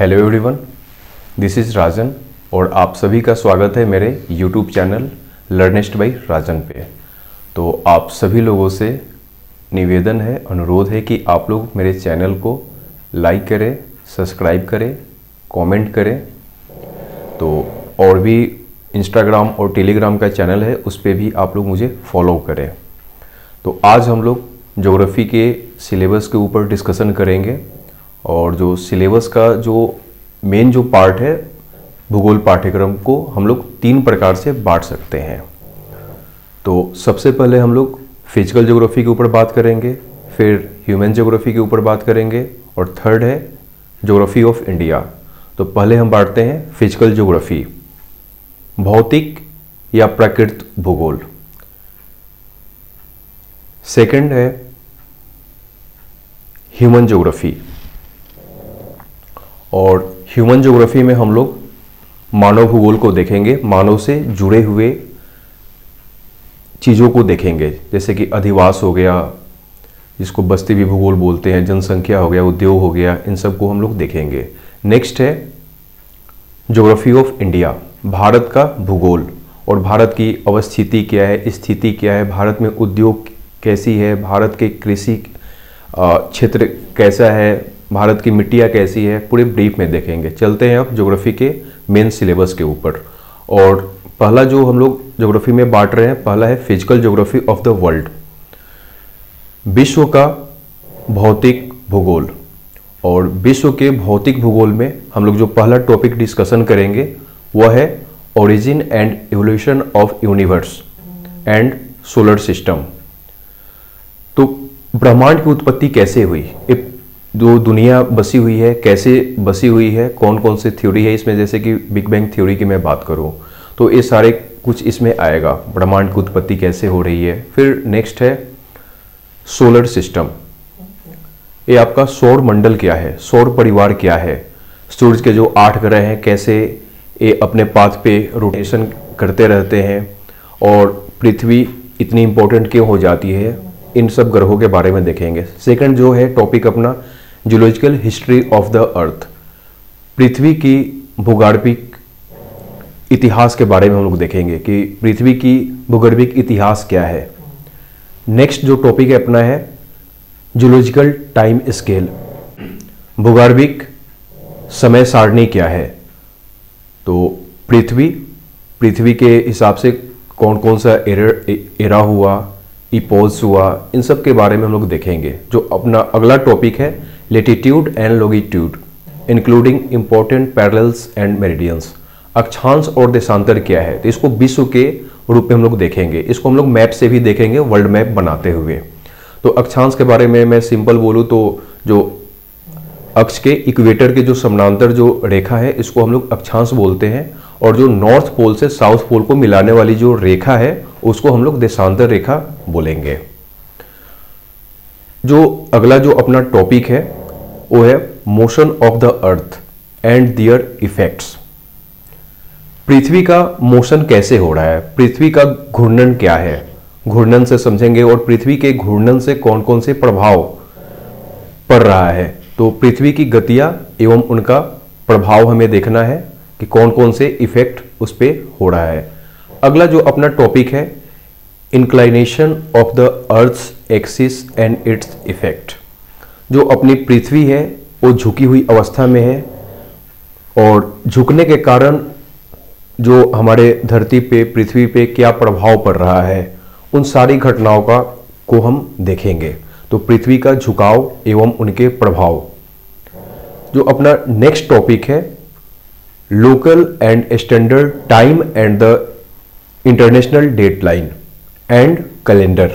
Hello everyone, this is राजन और आप सभी का स्वागत है मेरे यूट्यूब चैनल लर्निस्ट बाय राजन पे। तो आप सभी लोगों से निवेदन है, अनुरोध है कि आप लोग मेरे चैनल को लाइक करें, सब्सक्राइब करें, कमेंट करें। तो और भी इंस्टाग्राम और टेलीग्राम का चैनल है, उस पर भी आप लोग मुझे फॉलो करें। तो आज हम लोग ज्योग्राफी के सिलेबस के ऊपर डिस्कशन करेंगे और जो सिलेबस का जो मेन जो पार्ट है, भूगोल पाठ्यक्रम को हम लोग 3 प्रकार से बांट सकते हैं। तो सबसे पहले हम लोग फिजिकल ज्योग्राफी के ऊपर बात करेंगे, फिर ह्यूमन ज्योग्राफी के ऊपर बात करेंगे और थर्ड है ज्योग्राफी ऑफ इंडिया। तो पहले हम बांटते हैं फिजिकल ज्योग्राफी, भौतिक या प्राकृतिक भूगोल। सेकंड है ह्यूमन ज्योग्राफी, और ह्यूमन ज्योग्राफी में हम लोग मानव भूगोल को देखेंगे, मानव से जुड़े हुए चीज़ों को देखेंगे, जैसे कि अधिवास हो गया, जिसको बस्ती भी भूगोल बोलते हैं, जनसंख्या हो गया, उद्योग हो गया, इन सब को हम लोग देखेंगे। नेक्स्ट है ज्योग्राफी ऑफ इंडिया, भारत का भूगोल और भारत की अवस्थिति क्या है, स्थिति क्या है, भारत में उद्योग कैसी है, भारत के कृषि क्षेत्र कैसा है, भारत की मिट्टियाँ कैसी है, पूरे ब्रीफ में देखेंगे। चलते हैं अब ज्योग्राफी के मेन सिलेबस के ऊपर। और पहला जो हम लोग ज्योग्राफी में बांट रहे हैं, पहला है physical geography of the world, विश्व का भौतिक भूगोल। और विश्व के भौतिक भूगोल में हम लोग जो पहला टॉपिक डिस्कशन करेंगे वह है origin and evolution of universe and solar system. तो ब्रह्मांड की उत्पत्ति कैसे हुई, जो दुनिया बसी हुई है कैसे बसी हुई है, कौन कौन से थ्योरी है इसमें, जैसे कि बिग बैंग थ्योरी की मैं बात करूं तो ये सारे कुछ इसमें आएगा, ब्रह्मांड की उत्पत्ति कैसे हो रही है। फिर नेक्स्ट है सोलर सिस्टम, ये आपका सौर मंडल क्या है, सौर परिवार क्या है, सूर्य के जो 8 ग्रह हैं कैसे ये अपने पाथ पे रोटेशन करते रहते हैं और पृथ्वी इतनी इंपॉर्टेंट क्यों हो जाती है, इन सब ग्रहों के बारे में देखेंगे। सेकंड जो है टॉपिक अपना geological history of the earth, पृथ्वी की भूगर्भिक इतिहास के बारे में हम लोग देखेंगे कि पृथ्वी की भूगर्भिक इतिहास क्या है। नेक्स्ट जो टॉपिक है अपना है जियोलॉजिकल टाइम स्केल, भूगर्भिक समय सारणी क्या है। तो पृथ्वी के हिसाब से कौन कौन सा एरा हुआ, इपोज हुआ, इन सब के बारे में हम लोग देखेंगे। जो अपना अगला टॉपिक है latitude and longitude including important parallels and meridians, अक्षांश और देशांतर क्या है। तो इसको विश्व के रूप में हम लोग देखेंगे, इसको हम लोग मैप से भी देखेंगे, वर्ल्ड मैप बनाते हुए। तो अक्षांश के बारे में मैं सिंपल बोलूँ तो जो अक्ष के इक्वेटर के जो समानांतर जो रेखा है इसको हम लोग अक्षांश बोलते हैं, और जो नॉर्थ पोल से साउथ पोल को मिलाने वाली जो रेखा है उसको हम लोग देशांतर रेखा बोलेंगे। जो अगला जो अपना टॉपिक है वो है motion of the earth and their effects, पृथ्वी का मोशन कैसे हो रहा है, पृथ्वी का घूर्णन क्या है, घूर्णन से समझेंगे, और पृथ्वी के घूर्णन से कौन कौन से प्रभाव पड़ रहा है। तो पृथ्वी की गतियां एवं उनका प्रभाव हमें देखना है कि कौन कौन से इफेक्ट उस पर हो रहा है। अगला जो अपना टॉपिक है inclination of the earth's axis and its effect, जो अपनी पृथ्वी है वो झुकी हुई अवस्था में है और झुकने के कारण जो हमारे धरती पे पृथ्वी पे क्या प्रभाव पड़ रहा है, उन सारी घटनाओं को हम देखेंगे। तो पृथ्वी का झुकाव एवं उनके प्रभाव। जो अपना नेक्स्ट टॉपिक है local and standard time and the international deadline and calendar.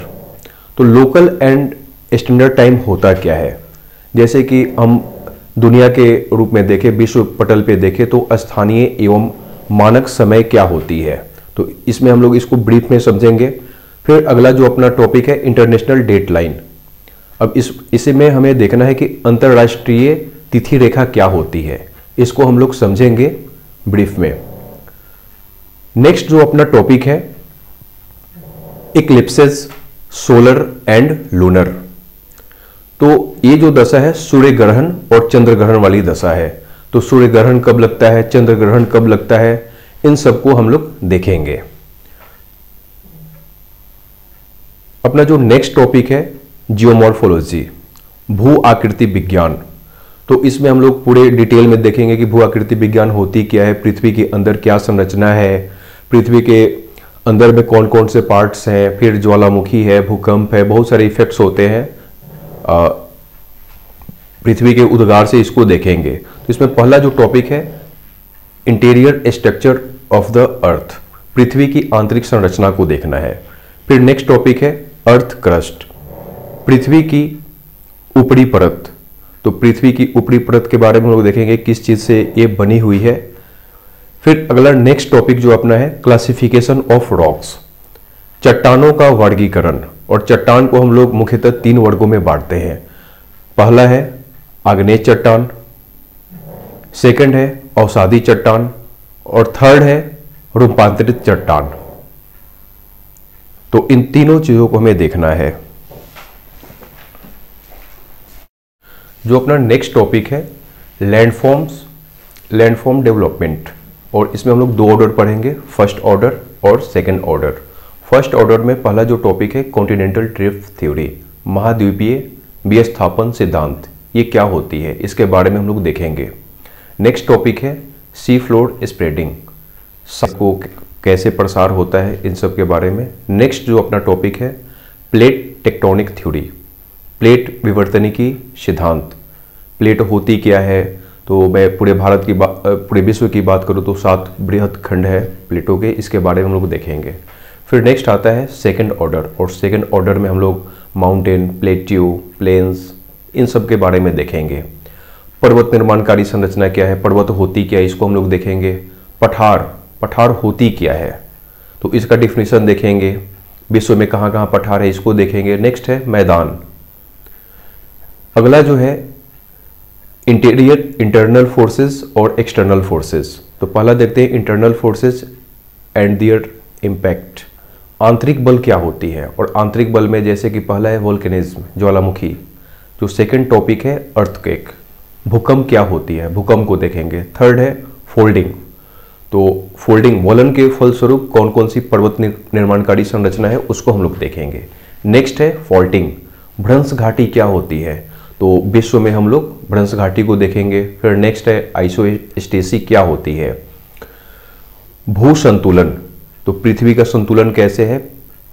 तो लोकल एंड स्टैंडर्ड टाइम होता क्या है, जैसे कि हम दुनिया के रूप में देखें, विश्व पटल पे देखें तो स्थानीय एवं मानक समय क्या होती है। तो इसमें हम लोग इसको ब्रीफ में समझेंगे। फिर अगला जो अपना टॉपिक है इंटरनेशनल डेडलाइन। अब इसमें हमें देखना है कि अंतर्राष्ट्रीय तिथि रेखा क्या होती है, इसको हम लोग समझेंगे ब्रीफ में। नेक्स्ट जो अपना टॉपिक है इक्लिप्सेस, सोलर एंड लूनर। तो ये जो दशा है सूर्य ग्रहण और चंद्र ग्रहण वाली दशा है। तो तो सूर्य ग्रहण कब लगता है, चंद्र ग्रहण कब लगता है, इन सबको हम लोग देखेंगे। अपना जो नेक्स्ट टॉपिक है जियोमॉर्फोलॉजी, भू आकृति विज्ञान। तो इसमें हम लोग पूरे डिटेल में देखेंगे कि भू आकृति विज्ञान होती क्या है, पृथ्वी के अंदर क्या संरचना है, पृथ्वी के अंदर में कौन कौन से पार्ट्स हैं, फिर ज्वालामुखी है, भूकंप है, बहुत सारे इफेक्ट्स होते हैं पृथ्वी के उद्गार से, इसको देखेंगे। तो इसमें पहला जो टॉपिक है interior structure of the earth, पृथ्वी की आंतरिक संरचना को देखना है। फिर नेक्स्ट टॉपिक है अर्थ क्रस्ट, पृथ्वी की ऊपरी परत। तो पृथ्वी की ऊपरी परत के बारे में हम लोग देखेंगे किस चीज से ये बनी हुई है। फिर अगला नेक्स्ट टॉपिक जो अपना है क्लासिफिकेशन ऑफ रॉक्स, चट्टानों का वर्गीकरण। और चट्टान को हम लोग मुख्यतः 3 वर्गों में बांटते हैं। पहला है आग्नेय चट्टान, सेकंड है अवसादी चट्टान, और थर्ड है रूपांतरित चट्टान। तो इन तीनों चीजों को हमें देखना है। जो अपना नेक्स्ट टॉपिक है लैंडफॉर्म्स, लैंडफॉर्म डेवलपमेंट, और इसमें हम लोग 2 ऑर्डर पढ़ेंगे, फर्स्ट ऑर्डर और सेकंड ऑर्डर। फर्स्ट ऑर्डर में पहला जो टॉपिक है कॉन्टिनेंटल ड्रिफ्ट थ्योरी, महाद्वीपीय विस्थापन सिद्धांत, ये क्या होती है, इसके बारे में हम लोग देखेंगे। नेक्स्ट टॉपिक है सी फ्लोर स्प्रेडिंग, को कैसे प्रसार होता है, इन सब के बारे में। नेक्स्ट जो अपना टॉपिक है प्लेट टेक्टोनिक थ्योरी, प्लेट विवर्तनिकी सिद्धांत, प्लेट होती क्या है। तो मैं पूरे भारत की पूरे विश्व की बात करूँ तो 7 बृहद खंड है प्लेटों के, इसके बारे में हम लोग देखेंगे। फिर नेक्स्ट आता है सेकंड ऑर्डर, और सेकंड ऑर्डर में हम लोग माउंटेन, प्लेट्यू, प्लेन्स, इन सब के बारे में देखेंगे। पर्वत निर्माणकारी संरचना क्या है, पर्वत होती क्या है, इसको हम लोग देखेंगे। पठार, पठार होती क्या है, तो इसका डिफिनीशन देखेंगे। विश्व में कहाँ कहाँ पठार है, इसको देखेंगे। नेक्स्ट है मैदान। अगला जो है इंटरनल फोर्सेस और एक्सटर्नल फोर्सेस। तो पहला देखते हैं internal forces and there impact, आंतरिक बल क्या होती है। और आंतरिक बल में जैसे कि पहला है वोल्केनिज्म, ज्वालामुखी। जो सेकंड टॉपिक है अर्थक्वेक, भूकंप क्या होती है, भूकंप को देखेंगे। थर्ड है फोल्डिंग, तो फोल्डिंग वलन के फलस्वरूप कौन कौन सी पर्वत निर्माणकारी संरचना है, उसको हम लोग देखेंगे। नेक्स्ट है फॉल्टिंग, भ्रंश घाटी क्या होती है, तो विश्व में हम लोग भ्रंश घाटी को देखेंगे। फिर नेक्स्ट है आइसोस्टेसी क्या होती है। भू संतुलन, तो पृथ्वी का संतुलन कैसे है,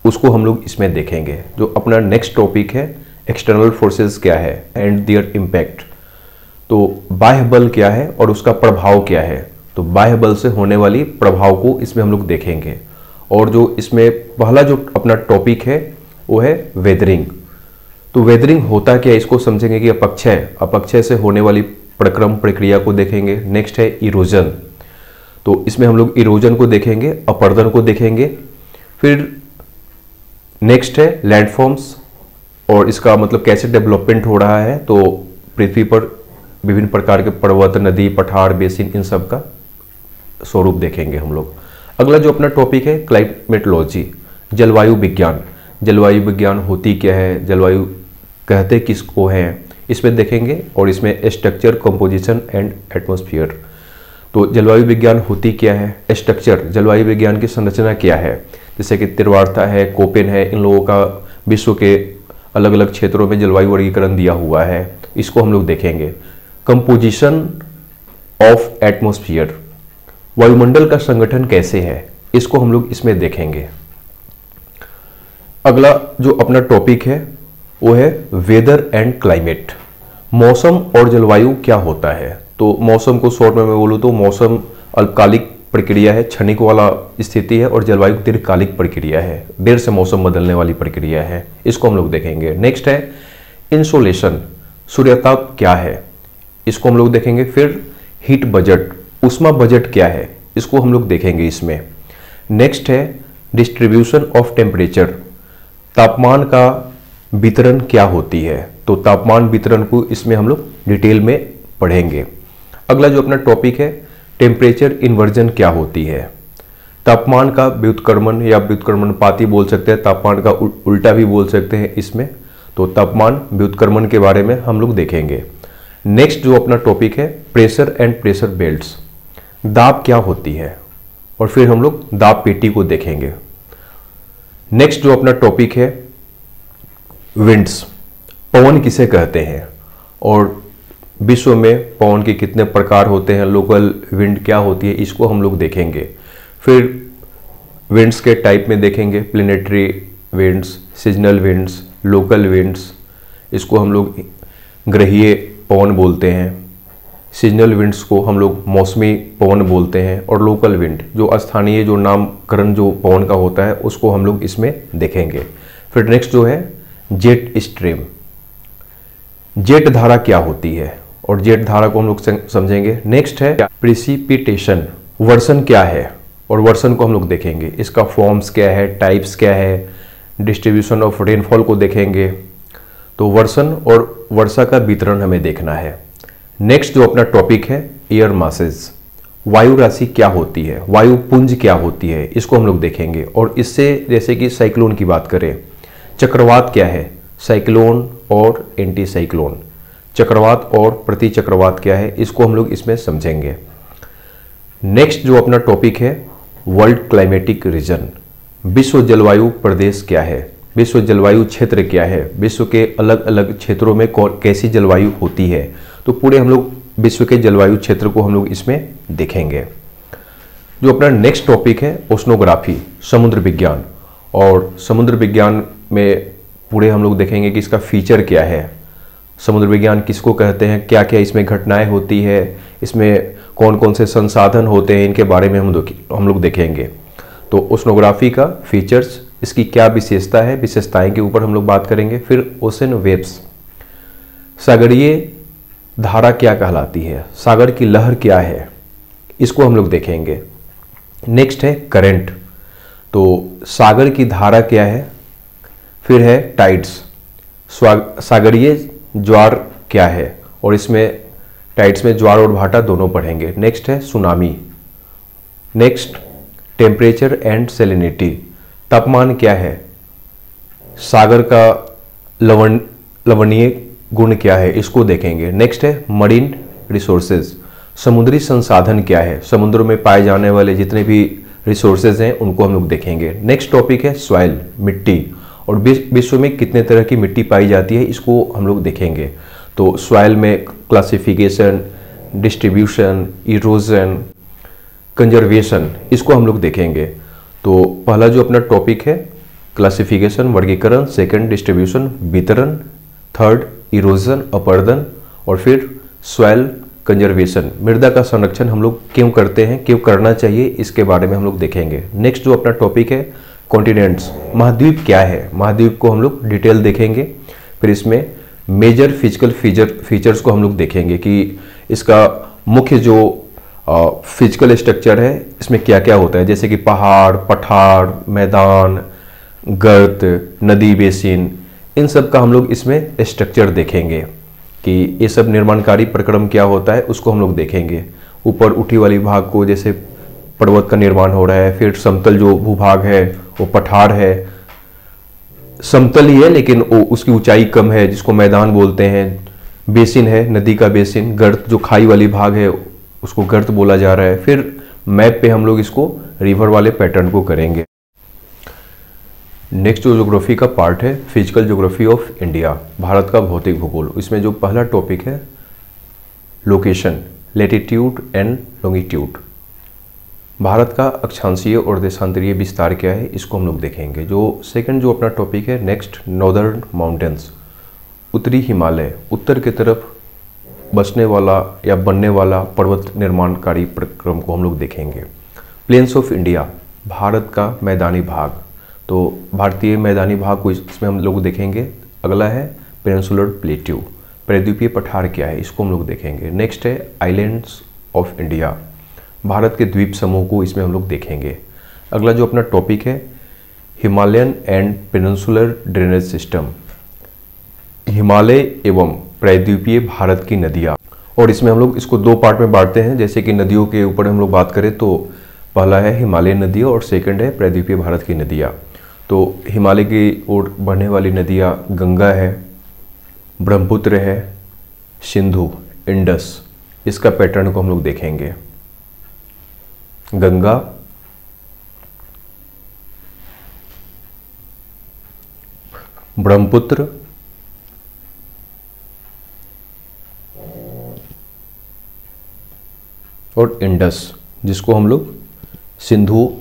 उसको हम लोग इसमें देखेंगे। जो अपना नेक्स्ट टॉपिक है एक्सटर्नल फोर्सेस क्या है एंड देयर इम्पैक्ट, तो बाह्य बल क्या है और उसका प्रभाव क्या है। तो बाह्य बल से होने वाली प्रभाव को इसमें हम लोग देखेंगे। और जो इसमें पहला जो अपना टॉपिक है वो है वेदरिंग। तो वेदरिंग होता क्या है, इसको समझेंगे कि अपक्षय, अपक्षय से होने वाली प्रक्रम प्रक्रिया को देखेंगे। नेक्स्ट है इरोजन, तो इसमें हम लोग इरोजन को देखेंगे, अपर्दन को देखेंगे। फिर नेक्स्ट है लैंडफॉर्म्स, और इसका मतलब कैसे डेवलपमेंट हो रहा है। तो पृथ्वी पर विभिन्न प्रकार के पर्वत, नदी, पठार, बेसिन, इन सब का स्वरूप देखेंगे हम लोग। अगला जो अपना टॉपिक है क्लाइमेटोलॉजी, जलवायु विज्ञान। जलवायु विज्ञान होती क्या है, जलवायु कहते किसको हैं, इसमें देखेंगे। और इसमें स्ट्रक्चर, कंपोजिशन एंड एटमॉस्फेयर। तो जलवायु विज्ञान होती क्या है, स्ट्रक्चर, जलवायु विज्ञान की संरचना क्या है, जैसे कि तिरवार्ता है, कोपेन है, इन लोगों का विश्व के अलग अलग क्षेत्रों में जलवायु वर्गीकरण दिया हुआ है, इसको हम लोग देखेंगे। कंपोजिशन ऑफ एटमॉस्फेयर, वायुमंडल का संगठन कैसे है, इसको हम लोग इसमें देखेंगे। अगला जो अपना टॉपिक है वो है वेदर एंड क्लाइमेट, मौसम और जलवायु क्या होता है। तो मौसम को शॉर्ट में मैं बोलूँ तो मौसम अल्पकालिक प्रक्रिया है, क्षणिक वाला स्थिति है, और जलवायु दीर्घकालिक प्रक्रिया है, देर से मौसम बदलने वाली प्रक्रिया है, इसको हम लोग देखेंगे। नेक्स्ट है इंसोलेशन, सूर्यताप क्या है, इसको हम लोग देखेंगे। फिर हीट बजट, उष्मा बजट क्या है, इसको हम लोग देखेंगे इसमें। नेक्स्ट है डिस्ट्रीब्यूशन ऑफ टेम्परेचर, तापमान का वितरण क्या होती है। तो तापमान वितरण को इसमें हम लोग डिटेल में पढ़ेंगे। अगला जो अपना टॉपिक है टेम्परेचर इन्वर्जन क्या होती है, तापमान का व्युत्क्रमण या व्युत्क्रमणपाती बोल सकते हैं, तापमान का उल्टा भी बोल सकते हैं इसमें। तो तापमान व्युत्क्रमण के बारे में हम लोग देखेंगे। नेक्स्ट जो अपना टॉपिक है प्रेशर एंड प्रेशर बेल्ट्स, दाब क्या होती है, और फिर हम लोग दाब पेटी को देखेंगे। नेक्स्ट जो अपना टॉपिक है विंड्स, पवन किसे कहते हैं और विश्व में पवन के कितने प्रकार होते हैं, लोकल विंड क्या होती है, इसको हम लोग देखेंगे। फिर विंड्स के टाइप में देखेंगे planetary winds, seasonal winds, local winds, इसको हम लोग ग्रहीय पवन बोलते हैं। सीजनल विंड्स को हम लोग मौसमी पवन बोलते हैं, और लोकल विंड जो स्थानीय जो नामकरण जो पवन का होता है उसको हम लोग इसमें देखेंगे। फिर नेक्स्ट जो है जेट स्ट्रीम, जेट धारा क्या होती है और जेट धारा को हम लोग समझेंगे। नेक्स्ट है प्रेसिपिटेशन, वर्षण क्या है और वर्षण को हम लोग देखेंगे, इसका फॉर्म्स क्या है, टाइप्स क्या है, डिस्ट्रीब्यूशन ऑफ रेनफॉल को देखेंगे। तो वर्षण और वर्षा का वितरण हमें देखना है। नेक्स्ट जो अपना टॉपिक है एयर मासेस, वायु राशि क्या होती है, वायु पुंज क्या होती है, इसको हम लोग देखेंगे। और इससे जैसे कि साइक्लोन की बात करें, चक्रवात क्या है, साइक्लोन और एंटी साइक्लोन, चक्रवात और प्रति चक्रवात क्या है, इसको हम लोग इसमें समझेंगे। नेक्स्ट जो अपना टॉपिक है वर्ल्ड क्लाइमेटिक रीजन, विश्व जलवायु प्रदेश क्या है, विश्व जलवायु क्षेत्र क्या है, विश्व के अलग अलग क्षेत्रों में कैसी जलवायु होती है। तो पूरे हम लोग विश्व के जलवायु क्षेत्र को हम लोग इसमें देखेंगे। जो अपना नेक्स्ट टॉपिक है ओशनोग्राफी, समुद्र विज्ञान, और समुद्र विज्ञान में पूरे हम लोग देखेंगे कि इसका फीचर क्या है, समुद्र विज्ञान किसको कहते हैं, क्या क्या इसमें घटनाएं होती है, इसमें कौन कौन से संसाधन होते हैं, इनके बारे में हम लोग देखेंगे। तो ओशनोग्राफी का फीचर्स, इसकी क्या विशेषता है, विशेषताएं के ऊपर हम लोग बात करेंगे। फिर ओशन वेव्स, सागरीय धारा क्या कहलाती है, सागर की लहर क्या है, इसको हम लोग देखेंगे। नेक्स्ट है करंट, तो सागर की धारा क्या है। फिर है टाइड्स, सागरीय ज्वार क्या है, और इसमें टाइड्स में ज्वार और भाटा दोनों पढ़ेंगे। नेक्स्ट है tsunami. Next temperature and salinity, तापमान क्या है, सागर का लवणीय गुण क्या है, इसको देखेंगे। नेक्स्ट है मरीन रिसोर्सेज, समुद्री संसाधन क्या है, समुद्र में पाए जाने वाले जितने भी रिसोर्सेज हैं उनको हम लोग देखेंगे। नेक्स्ट टॉपिक है सॉइल, मिट्टी, और विश्व में कितने तरह की मिट्टी पाई जाती है, इसको हम लोग देखेंगे। तो सॉइल में क्लासिफिकेशन, डिस्ट्रीब्यूशन, इरोजन, कंजर्वेशन, इसको हम लोग देखेंगे। तो पहला जो अपना टॉपिक है क्लासिफिकेशन, वर्गीकरण, सेकंड डिस्ट्रीब्यूशन, वितरण, थर्ड इरोजन, अपरदन, और फिर सॉइल कंजर्वेशन, मृदा का संरक्षण हम लोग क्यों करते हैं, क्यों करना चाहिए, इसके बारे में हम लोग देखेंगे। नेक्स्ट जो अपना टॉपिक है कॉन्टिनेंट्स, महाद्वीप क्या है, महाद्वीप को हम लोग डिटेल देखेंगे। फिर इसमें मेजर फिजिकल फीचर्स को हम लोग देखेंगे कि इसका मुख्य जो फिजिकल स्ट्रक्चर है इसमें क्या क्या होता है, जैसे कि पहाड़, पठार, मैदान, गर्त, नदी बेसिन, इन सब का हम लोग इसमें स्ट्रक्चर देखेंगे कि ये सब निर्माणकारी प्रक्रम क्या होता है, उसको हम लोग देखेंगे। ऊपर उठी वाली भाग को जैसे पर्वत का निर्माण हो रहा है, फिर समतल जो भूभाग है वो पठार है, समतल ही है लेकिन उसकी ऊंचाई कम है जिसको मैदान बोलते हैं, बेसिन है, नदी का बेसिन, गर्त जो खाई वाली भाग है उसको गर्त बोला जा रहा है। फिर मैप पे हम लोग इसको रिवर वाले पैटर्न को करेंगे। नेक्स्ट जो ज्योग्राफी का पार्ट है physical geography of India, Bharat का भौतिक भूगोल, इसमें जो पहला टॉपिक है location, latitude and longitude, Bharat का अक्षांशीय और देशांतरीय विस्तार क्या है, इसको हम लोग देखेंगे। जो सेकंड जो अपना टॉपिक है नेक्स्ट नॉर्दर्न माउंटेन्स, उत्तरी हिमालय, उत्तर की तरफ बसने वाला या बनने वाला पर्वत निर्माणकारी प्रक्रम को हम लोग देखेंगे। प्लेन्स ऑफ इंडिया, भारत का मैदानी भाग, तो भारतीय मैदानी भाग को इसमें हम लोग देखेंगे। अगला है पेनिनसुलर प्लेट्यू, प्रायद्वीपीय पठार क्या है, इसको हम लोग देखेंगे। नेक्स्ट है आइलैंड्स ऑफ इंडिया, भारत के द्वीप समूह को इसमें हम लोग देखेंगे। अगला जो अपना टॉपिक है Himalayan and peninsular drainage system, Himalaya एवं प्रायद्वीपीय भारत की नदियाँ, और इसमें हम लोग इसको दो पार्ट में बांटते हैं। जैसे कि नदियों के ऊपर हम लोग बात करें तो पहला है हिमालयन नदियाँ और सेकंड है प्रायद्वीपीय भारत की नदियाँ। तो हिमालय की ओर बढ़ने वाली नदियाँ गंगा है, ब्रह्मपुत्र है, सिंधु इंडस, इसका पैटर्न को हम लोग देखेंगे। गंगा, ब्रह्मपुत्र, और इंडस, जिसको हम लोग सिंधु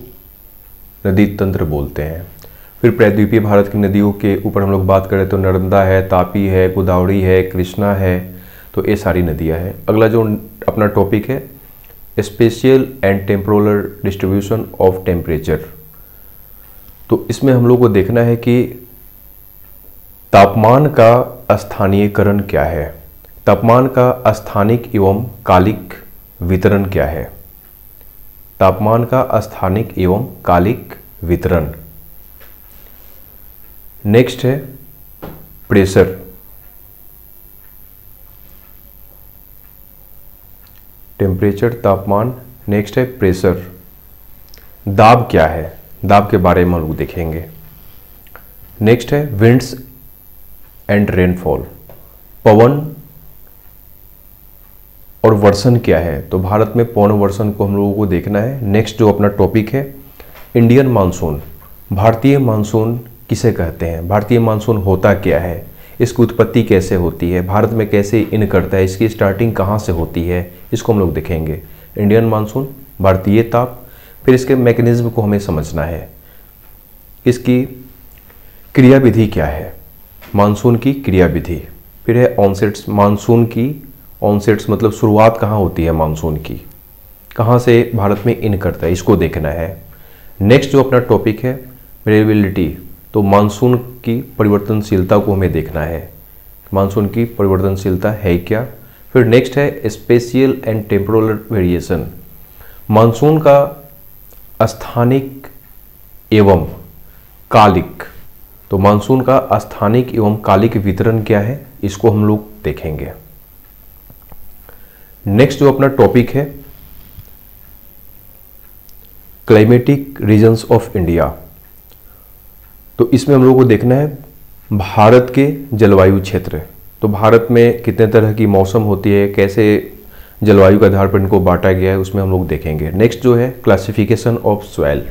नदी तंत्र बोलते हैं। फिर प्रायद्वीपीय भारत की नदियों के ऊपर हम लोग बात करें तो नर्मदा है, तापी है, गोदावरी है, कृष्णा है, तो ये सारी नदियां हैं। अगला जो अपना टॉपिक है spatial and temporal distribution of temperature. तो इसमें हम लोग को देखना है कि तापमान का स्थानीयकरण क्या है, तापमान का स्थानिक एवं कालिक वितरण क्या है, तापमान का स्थानिक एवं कालिक वितरण। नेक्स्ट है प्रेशर, टेम्परेचर तापमान। नेक्स्ट है प्रेशर, दाब क्या है, दाब के बारे में हम लोग देखेंगे। नेक्स्ट है विंड्स एंड रेनफॉल, पवन और वर्षण क्या है, तो भारत में पवन वर्षण को हम लोगों को देखना है। नेक्स्ट जो अपना टॉपिक है इंडियन मानसून, भारतीय मानसून किसे कहते हैं, भारतीय मानसून होता क्या है, इसकी उत्पत्ति कैसे होती है, भारत में कैसे इन करता है, इसकी स्टार्टिंग कहाँ से होती है, इसको हम लोग देखेंगे। इंडियन मानसून, भारतीय ताप, फिर इसके मैकेनिज्म को हमें समझना है, इसकी क्रियाविधि क्या है, मानसून की क्रियाविधि। फिर है ऑनसेट्स, मानसून की ऑनसेट्स मतलब शुरुआत कहाँ होती है मानसून की, कहाँ से भारत में इन करता है, इसको देखना है। नेक्स्ट जो अपना टॉपिक है वेरिएबिलिटी, तो मानसून की परिवर्तनशीलता को हमें देखना है, मानसून की परिवर्तनशीलता है क्या। फिर नेक्स्ट है spatial and temporal variation, monsoon का स्थानिक एवं कालिक, तो मानसून का स्थानिक एवं कालिक वितरण क्या है, इसको हम लोग देखेंगे। नेक्स्ट जो अपना टॉपिक है क्लाइमेटिक रीजन्स ऑफ इंडिया, तो इसमें हम लोगों को देखना है भारत के जलवायु क्षेत्र, तो भारत में कितने तरह की मौसम होती है, कैसे जलवायु के आधार पर इनको बांटा गया है, उसमें हम लोग देखेंगे। नेक्स्ट जो है क्लासिफिकेशन ऑफ सॉइल,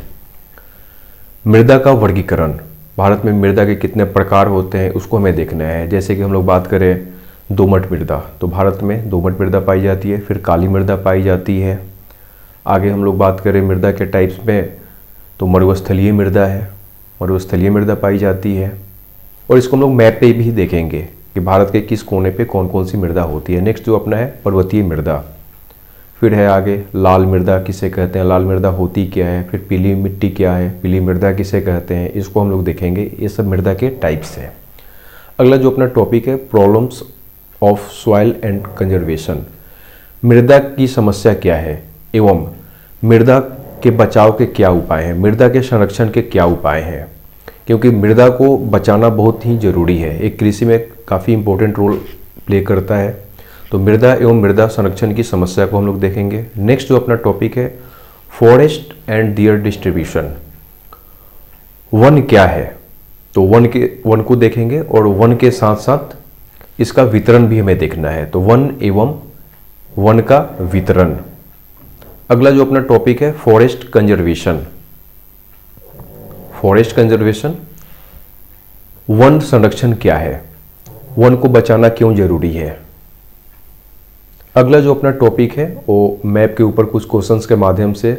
मृदा का वर्गीकरण, भारत में मृदा के कितने प्रकार होते हैं उसको हमें देखना है। जैसे कि हम लोग बात करें दोमट मृदा, तो भारत में दोमट मृदा पाई जाती है, फिर काली मृदा पाई जाती है। आगे हम लोग बात करें मृदा के टाइप्स में, तो मरुस्थलीय मृदा है, मरुस्थलीय मृदा पाई जाती है, और इसको हम लोग मैप पे भी देखेंगे कि भारत के किस कोने पे कौन कौन सी मृदा होती है। नेक्स्ट जो अपना है पर्वतीय मृदा, फिर है आगे लाल मृदा किसे कहते हैं, लाल मृदा होती क्या है, फिर पीली मिट्टी क्या है, पीली मृदा किसे कहते हैं, इसको हम लोग देखेंगे। ये सब मृदा के टाइप्स हैं। अगला जो अपना टॉपिक है problems of soil and conservation, मृदा की समस्या क्या है एवं मृदा के बचाव के क्या उपाय हैं, मृदा के संरक्षण के क्या उपाय हैं, क्योंकि मृदा को बचाना बहुत ही जरूरी है, एक कृषि में काफ़ी इंपॉर्टेंट रोल प्ले करता है। तो मृदा एवं मृदा संरक्षण की समस्या को हम लोग देखेंगे। नेक्स्ट जो अपना टॉपिक है forest and there distribution, one क्या है, तो वन को देखेंगे और वन के साथ साथ इसका वितरण भी हमें देखना है, तो वन एवं वन का वितरण। अगला जो अपना टॉपिक है forest conservation, forest conservation, one संरक्षण क्या है, वन को बचाना क्यों जरूरी है। अगला जो अपना टॉपिक है वो मैप के ऊपर कुछ क्वेश्चंस के माध्यम से,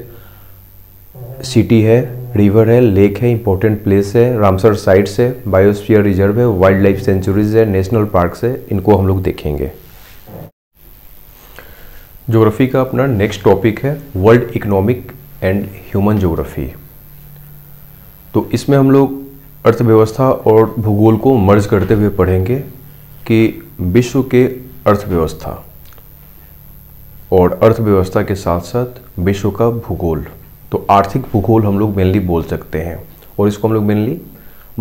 सिटी है, रिवर है, लेक है, इंपॉर्टेंट प्लेस है, रामसर साइट्स है, बायोस्फीयर रिजर्व है, वाइल्ड लाइफ सेंचुरीज है, नेशनल पार्क्स है, इनको हम लोग देखेंगे। ज्योग्राफी का अपना नेक्स्ट टॉपिक है world economic and human geography, तो इसमें हम लोग अर्थव्यवस्था और भूगोल को मर्ज करते हुए पढ़ेंगे कि विश्व के अर्थव्यवस्था और अर्थव्यवस्था के साथ साथ विश्व का भूगोल, तो आर्थिक भूगोल हम लोग मेनली बोल सकते हैं, और इसको हम लोग मेनली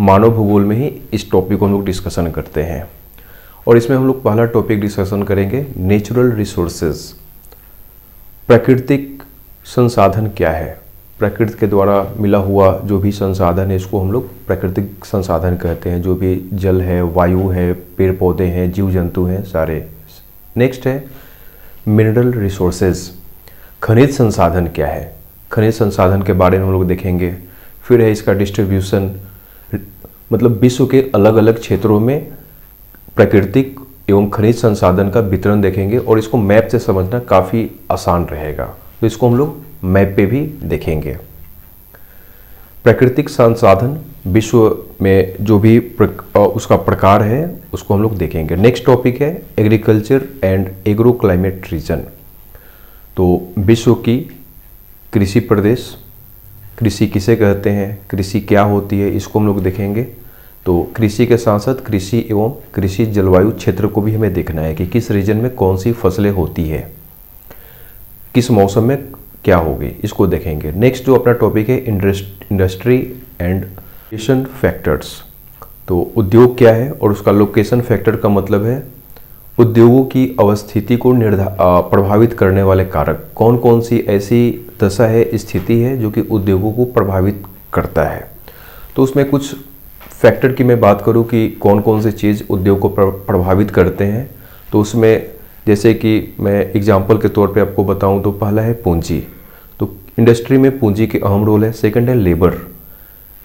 मानव भूगोल में ही इस टॉपिक को हम लोग डिस्कशन करते हैं। और इसमें हम लोग पहला टॉपिक डिस्कशन करेंगे नेचुरल रिसोर्सेज, प्राकृतिक संसाधन क्या है, प्रकृति के द्वारा मिला हुआ जो भी संसाधन है इसको हम लोग प्राकृतिक संसाधन कहते हैं, जो भी जल है, वायु है, पेड़ पौधे हैं, जीव जंतु हैं, सारे नेक्स्ट है मिनरल रिसोर्सेज, खनिज संसाधन क्या है, खनिज संसाधन के बारे में हम लोग देखेंगे। फिर है इसका डिस्ट्रीब्यूशन, मतलब विश्व के अलग अलग क्षेत्रों में प्राकृतिक एवं खनिज संसाधन का वितरण देखेंगे और इसको मैप से समझना काफ़ी आसान रहेगा, तो इसको हम लोग मैप पे भी देखेंगे। प्राकृतिक संसाधन विश्व में जो भी उसका प्रकार है उसको हम लोग देखेंगे। नेक्स्ट टॉपिक है agriculture and agro climate reason, तो विश्व की कृषि प्रदेश, कृषि किसे कहते हैं, कृषि क्या होती है, इसको हम लोग देखेंगे। तो कृषि के साथ साथ कृषि एवं कृषि जलवायु क्षेत्र को भी हमें देखना है कि किस रीजन में कौन सी फसलें होती है, किस मौसम में क्या होगी, इसको देखेंगे। नेक्स्ट जो अपना टॉपिक है इंडस्ट्री एंड लोकेशन फैक्टर्स, तो उद्योग क्या है और उसका लोकेशन फैक्टर का मतलब है उद्योगों की अवस्थिति को प्रभावित करने वाले कारक, कौन कौन सी ऐसी दशा है, स्थिति है जो कि उद्योगों को प्रभावित करता है। तो उसमें कुछ फैक्टर की मैं बात करूं कि कौन कौन सी चीज़ उद्योग को प्रभावित करते हैं, तो उसमें जैसे कि मैं एग्जांपल के तौर पे आपको बताऊं तो पहला है पूंजी, तो इंडस्ट्री में पूंजी की अहम रोल है। सेकंड है लेबर,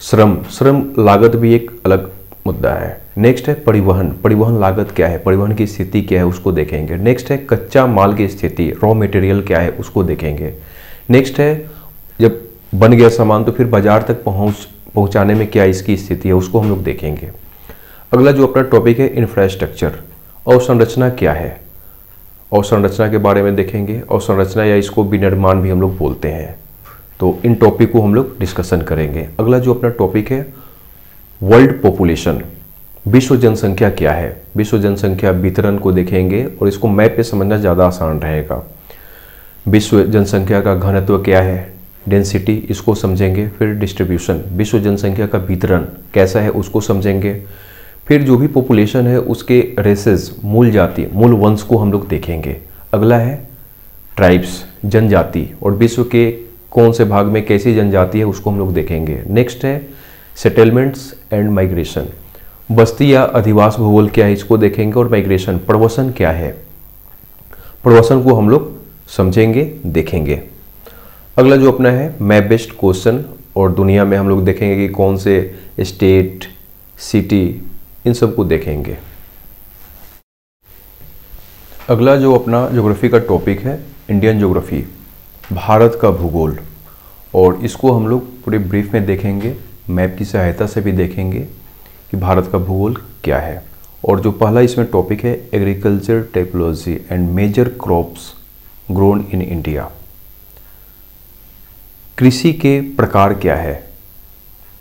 श्रम लागत भी एक अलग मुद्दा है। नेक्स्ट है परिवहन, परिवहन लागत क्या है, परिवहन की स्थिति क्या है उसको देखेंगे। नेक्स्ट है कच्चा माल की स्थिति, रॉ मटेरियल क्या है उसको देखेंगे। नेक्स्ट है जब बन गया सामान तो फिर बाजार तक पहुंचाने में क्या इसकी स्थिति है उसको हम लोग देखेंगे। अगला जो अपना टॉपिक है इंफ्रास्ट्रक्चर, अवसंरचना क्या है, अवसंरचना के बारे में देखेंगे। अवसंरचना या इसको विनिर्माण भी हम लोग बोलते हैं, तो इन टॉपिक को हम लोग डिस्कशन करेंगे। अगला जो अपना टॉपिक है वर्ल्ड पॉपुलेशन, विश्व जनसंख्या क्या है, विश्व जनसंख्या वितरण को देखेंगे और इसको मैप पे समझना ज़्यादा आसान रहेगा। विश्व जनसंख्या का घनत्व क्या है, डेंसिटी, इसको समझेंगे। फिर डिस्ट्रीब्यूशन, विश्व जनसंख्या का वितरण कैसा है उसको समझेंगे। फिर जो भी पॉपुलेशन है उसके रेसेस, मूल जाति, मूल वंश को हम लोग देखेंगे। अगला है ट्राइब्स, जनजाति, और विश्व के कौन से भाग में कैसी जनजाति है उसको हम लोग देखेंगे। नेक्स्ट है सेटलमेंट्स एंड माइग्रेशन, बस्ती या अधिवास भूगोल क्या है इसको देखेंगे। और माइग्रेशन, प्रवासन क्या है, प्रवासन को हम लोग समझेंगे, देखेंगे। अगला जो अपना है मैप बेस्ड क्वेश्चन, और दुनिया में हम लोग देखेंगे कि कौन से स्टेट, सिटी, इन सब को देखेंगे। अगला जो अपना ज्योग्राफी का टॉपिक है इंडियन ज्योग्राफी, भारत का भूगोल, और इसको हम लोग पूरे ब्रीफ में देखेंगे, मैप की सहायता से भी देखेंगे कि भारत का भूगोल क्या है। और जो पहला इसमें टॉपिक है agriculture typology and major crops grown in India, कृषि के प्रकार क्या है,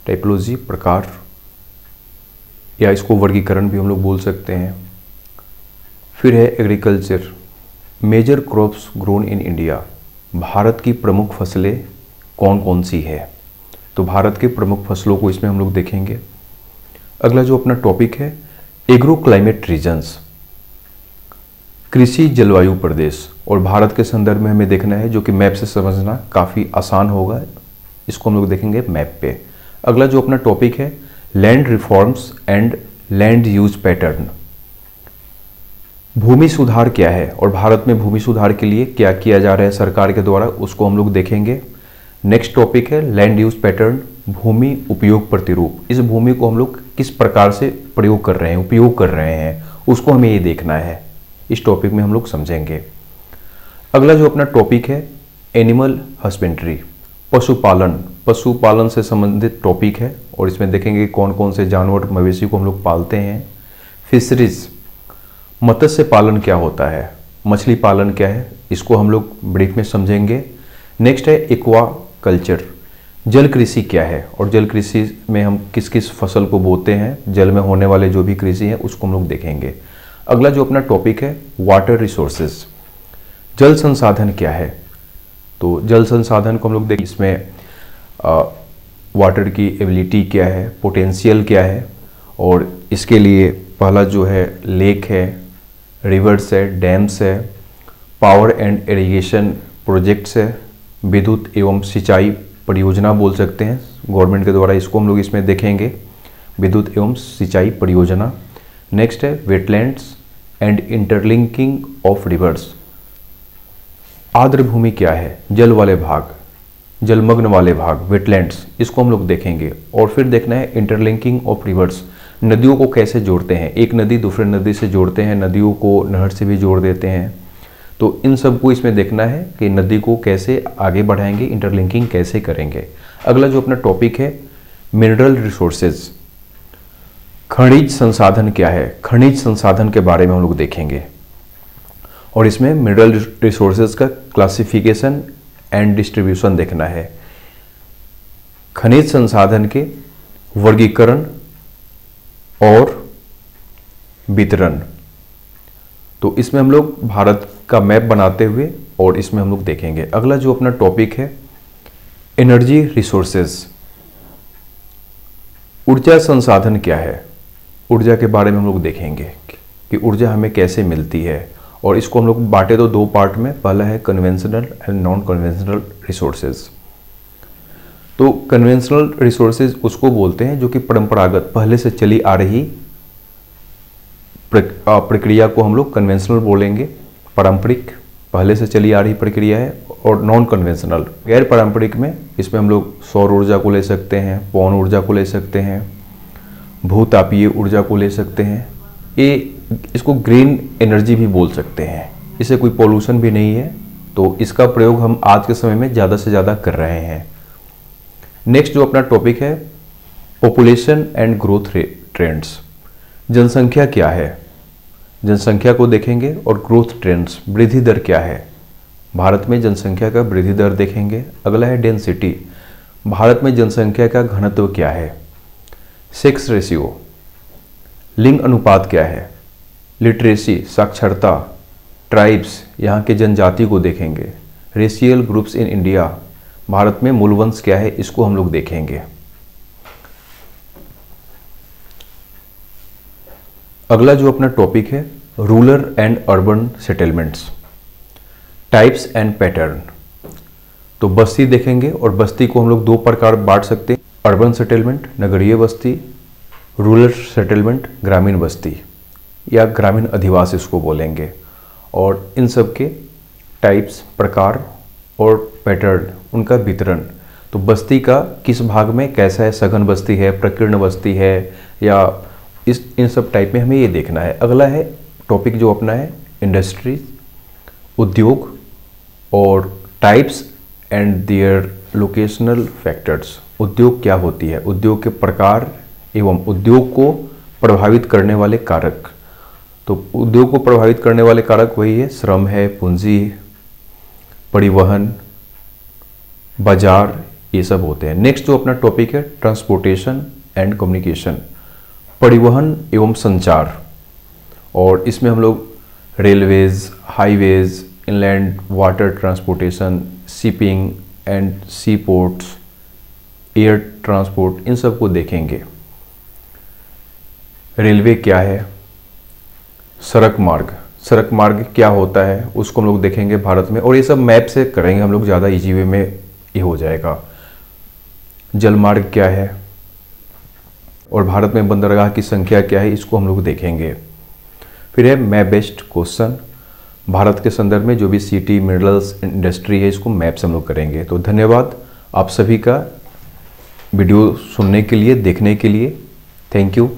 टाइपोलॉजी प्रकार, या इसको वर्गीकरण भी हम लोग बोल सकते हैं। फिर है agriculture, major crops grown in India, Bharat की प्रमुख फसलें कौन कौन सी है, तो भारत के प्रमुख फसलों को इसमें हम लोग देखेंगे। अगला जो अपना टॉपिक है एग्रो क्लाइमेट रीजन्स, कृषि जलवायु प्रदेश, और भारत के संदर्भ में हमें देखना है जो कि मैप से समझना काफ़ी आसान होगा, इसको हम लोग देखेंगे मैप पे। अगला जो अपना टॉपिक है land reforms and land use pattern, भूमि सुधार क्या है और भारत में भूमि सुधार के लिए क्या किया जा रहा है सरकार के द्वारा, उसको हम लोग देखेंगे। नेक्स्ट टॉपिक है लैंड यूज पैटर्न, भूमि उपयोग प्रतिरूप, इस भूमि को हम लोग किस प्रकार से प्रयोग कर रहे हैं, उपयोग कर रहे हैं, उसको हमें ये देखना है, इस टॉपिक में हम लोग समझेंगे। अगला जो अपना टॉपिक है एनिमल हस्बेंड्री, पशुपालन, पशुपालन से संबंधित टॉपिक है और इसमें देखेंगे कौन कौन से जानवर मवेशी को हम लोग पालते हैं। फिशरीज, मत्स्य पालन क्या होता है, मछली पालन क्या है, इसको हम लोग ब्रीफ में समझेंगे। नेक्स्ट है एक्वा कल्चर, जल कृषि क्या है और जल कृषि में हम किस किस फसल को बोते हैं, जल में होने वाले जो भी कृषि है उसको हम लोग देखेंगे। अगला जो अपना टॉपिक है वाटर रिसोर्सेज, जल संसाधन क्या है, तो जल संसाधन को हम लोग देखें, इसमें वाटर की एबिलिटी क्या है, पोटेंशियल क्या है, और इसके लिए पहला जो है लेक है, रिवर्स है, डैम्स है, पावर एंड इरिगेशन प्रोजेक्ट्स है, विद्युत एवं सिंचाई परियोजना बोल सकते हैं गवर्नमेंट के द्वारा, इसको हम लोग इसमें देखेंगे, विद्युत एवं सिंचाई परियोजना। नेक्स्ट है wetlands and interlinking of reverse. आर्द्र भूमि क्या है? जल वाले भाग, जलमग्न वाले भाग, वेटलैंड्स, इसको हम लोग देखेंगे। और फिर देखना है इंटरलिंकिंग ऑफ रिवर्स, नदियों को कैसे जोड़ते हैं, एक नदी दूसरे नदी से जोड़ते हैं, नदियों को नहर से भी जोड़ देते हैं। तो इन सब को इसमें देखना है कि नदी को कैसे आगे बढ़ाएंगे, इंटरलिंकिंग कैसे करेंगे। अगला जो अपना टॉपिक है मिनरल रिसोर्सेज, खनिज संसाधन क्या है, खनिज संसाधन के बारे में हम लोग देखेंगे। और इसमें मिनरल रिसोर्सेज का क्लासिफिकेशन एंड डिस्ट्रीब्यूशन देखना है, खनिज संसाधन के वर्गीकरण और वितरण। तो इसमें हम लोग भारत का मैप बनाते हुए और इसमें हम लोग देखेंगे। अगला जो अपना टॉपिक है एनर्जी रिसोर्सेज, ऊर्जा संसाधन क्या है, ऊर्जा के बारे में हम लोग देखेंगे कि ऊर्जा हमें कैसे मिलती है। और इसको हम लोग बांटे तो दो पार्ट में, पहला है conventional and non conventional resources. तो कन्वेंशनल रिसोर्सेज उसको बोलते हैं जो कि परंपरागत पहले से चली आ रही प्रक्रिया को हम लोग कन्वेंशनल बोलेंगे, पारंपरिक पहले से चली आ रही प्रक्रिया है। और नॉन कन्वेंशनल गैर पारंपरिक में इसमें हम लोग सौर ऊर्जा को ले सकते हैं, पवन ऊर्जा को ले सकते हैं, भूतापीय ऊर्जा को ले सकते हैं। ये इसको ग्रीन एनर्जी भी बोल सकते हैं, इससे कोई पोल्यूशन भी नहीं है, तो इसका प्रयोग हम आज के समय में ज़्यादा से ज़्यादा कर रहे हैं। नेक्स्ट जो अपना टॉपिक है पॉपुलेशन एंड ग्रोथ ट्रेंड्स, जनसंख्या क्या है, जनसंख्या को देखेंगे। और ग्रोथ ट्रेंड्स, वृद्धि दर क्या है, भारत में जनसंख्या का वृद्धि दर देखेंगे। अगला है डेंसिटी, भारत में जनसंख्या का घनत्व क्या है। सेक्स रेशियो, लिंग अनुपात क्या है। लिटरेसी, साक्षरता। ट्राइब्स, यहाँ के जनजाति को देखेंगे। Racial groups in India, Bharat में मूलवंश क्या है, इसको हम लोग देखेंगे। अगला जो अपना टॉपिक है rural and urban settlements, types and pattern. तो बस्ती देखेंगे और बस्ती को हम लोग दो प्रकार बांट सकते हैं, अर्बन सेटलमेंट नगरीय बस्ती, रूरल सेटलमेंट ग्रामीण बस्ती या ग्रामीण अधिवास इसको बोलेंगे। और इन सब के टाइप्स, प्रकार और पैटर्न, उनका वितरण। तो बस्ती का किस भाग में कैसा है, सघन बस्ती है, प्रकीर्ण बस्ती है, या इन सब टाइप में हमें ये देखना है। अगला है टॉपिक जो अपना है इंडस्ट्रीज, उद्योग और types and their locational factors. उद्योग क्या होती है, उद्योग के प्रकार एवं उद्योग को प्रभावित करने वाले कारक। तो उद्योग को प्रभावित करने वाले कारक वही है, श्रम है, पूंजी, परिवहन, बाजार, ये सब होते हैं। नेक्स्ट जो अपना टॉपिक है ट्रांसपोर्टेशन एंड कम्युनिकेशन, परिवहन एवं संचार। और इसमें हम लोग railways, highways, inland water transportation, shipping and sea ports, air transport, इन सब को देखेंगे। रेलवे क्या है, सड़क मार्ग, सड़क मार्ग क्या होता है उसको हम लोग देखेंगे भारत में। और ये सब मैप से करेंगे हम लोग, ज़्यादा इजी वे में ये हो जाएगा। जलमार्ग क्या है और भारत में बंदरगाह की संख्या क्या है, इसको हम लोग देखेंगे। फिर है मैप बेस्ड क्वेश्चन, भारत के संदर्भ में जो भी सिटी, मिनरल्स, इंडस्ट्री है, इसको मैप से हम लोग करेंगे। तो धन्यवाद आप सभी का वीडियो सुनने के लिए, देखने के लिए। Thank you.